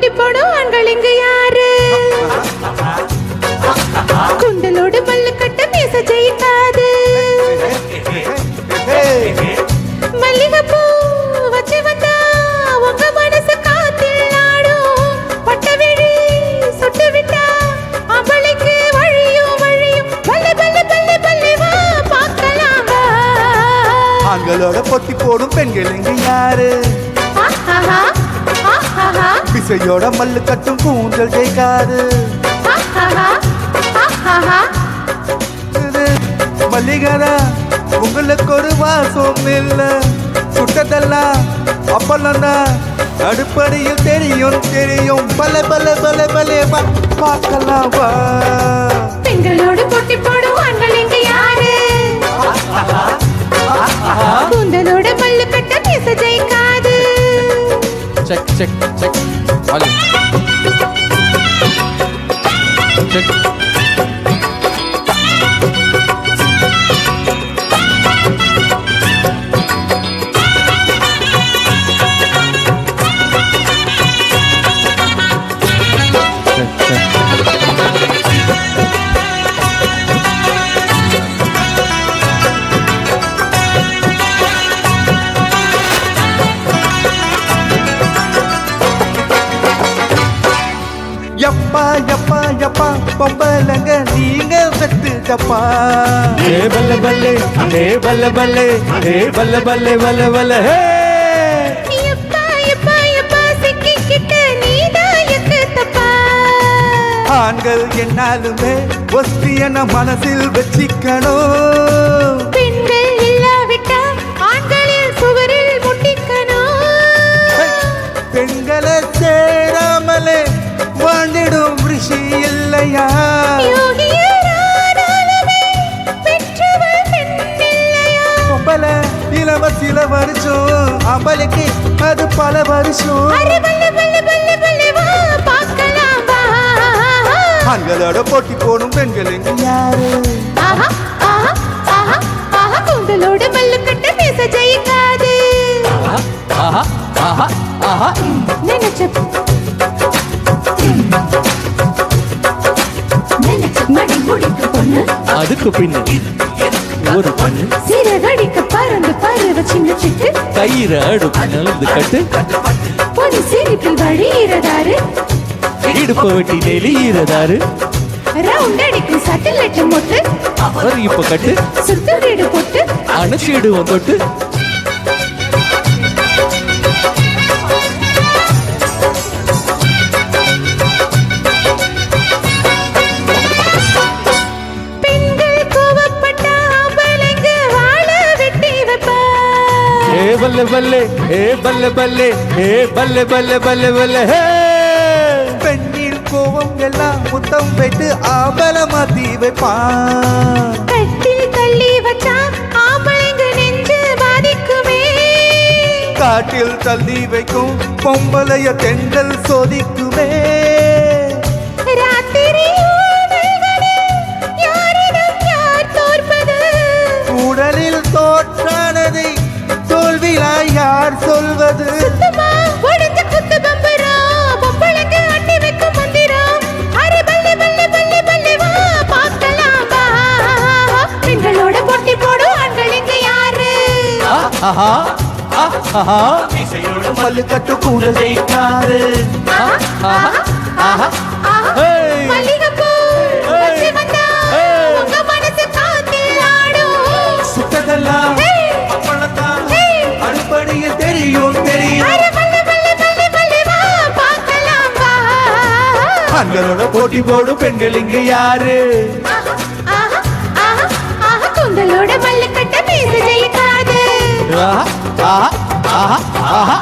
போட்டி போடும் ஆண்கள் இங்கு யாரு? குண்டலோடு மல்லு கட்ட மீச ஜெயிக்காது. மல்லிகைப்பூ வச்சு வந்தா உங்க மனசு காத்தில் ஆடும். பட்டவிழி சுட்டு விட்டா அவளுக்கு வழியும் வழியும். பல்ல பல்ல பல்ல பல்ல வா பார்க்கலாம் வா. ஆண்களோட போட்டி போடும் பெண்கள் இங்கு யாரு? பிசையோட மல்லு கட்டும் கூந்தல் ஜெயிக்காது. மல்லிகரா உங்களுக்கு ஒரு வாசம் இல்ல. சுட்டதெல்லாம் அப்பெல்லாம் தான் அடுப்படியில் தெரியும் தெரியும். பல பல பல பல பார்க்கலாம் வா. பெண்களோடு போட்டி போடும் ஆண்கள் இங்கு யாரு? கூந்தலோட மல்லு கட்ட மீச ஜெயிக்காது. Check check check volume check. யப்பா யப்பா யப்பா பொம்பலங்க நீங்க வெத்து டப்பா. ஏ பல்ல பல்லே ஏ பல்ல பல்லே ஏ பல்ல பல்லே பல்ல பல்ல ஹே. யப்பா யப்பா யப்பா சிக்கிக்கிட்ட நீதாயக்கு தப்பா. ஆண்கள் என்னாலுமே ஒஸ்தியன மனசில் வச்சிக்கணும். பெண்கள் இல்லாவிட்டா ஆண்களில் சுவரில் முட்டிக்கணும். பெண்களை சேராமலே வாழ்ந்திடும் ரிஷி இல்லையா? பொம்பல இளவசில வருஷம் அம்பலுக்கு அது பல வருஷம். ஆண்களோட போட்டி போடும் பெண்கள் இங்கு யாரு? கூந்தலோட மல்லு கட்ட மீச ஜெயிக்காது. நினைச்ச மடி முடிக்க பொண்ணு அதுக்கு பின்ன ஒரு பண்ணு சிறகடிக்க பறந்து பறவ சின்ன சிட்டு. கயிறு அடுப்பு நலந்து கட்டு. பொன் சிரிப்பில் வழியிறதாரு. இடுப்பு வெட்டி நெளியிறதாரு. ரவுண்ட் அடிக்கும் சட்டலட்டு மொட்டு. அவர் இப்ப கட்டு சுத்து வீடு போட்டு அணைச்சிடுவோம் தொட்டு. बल्ले बल्ले हे बल्ले बल्ले हे बल्ले बल्ले बल्ले बल्ले हे. பெண்ணில் கோவம் எல்லாம் முத்தம் வைத்து ஆபலமாத்தி வைப்பான். கட்டில் தள்ளி வச்சா ஆம்பளைங்க நெஞ்சு பாதிக்குமே. காட்டில் தள்ளி வைக்கும் பொம்பளைய தென்றல் சோதிக்குமே. ராத்திரி யாரிடம் யார் தோற்பது? உடலில் தோற்றானதை தோல்விலா யார் சொல்வது? சுத்தமா உடைஞ்ச குத்து பம்பரா பொம்பளைங்க அட்டி வைக்கும் மந்திரம். அரே பல்லே பல்லே பல்லே பல்லே வா பார்க்கலாம் வா. பெண்களோட போட்டி போடும் ஆண்கள் இங்கு யாரு? மல்லு கட்டு கூட ஜெயிக்காரு. மல்லிகைப்பூ வச்சு வந்தா உங்க மனசு காத்தில் ஆடும். சுத்ததெல்லாம் அப்பளத்தான் அடுப்படியில் தெரியும் தெரியும். ஆண்களோட போட்டி போடும் பெண்கள் இங்கு யாரு? குந்தலோட மல்லு கட்ட மீச ஜெயிக்காது. ஆஹா ஆஹா ஆஹா.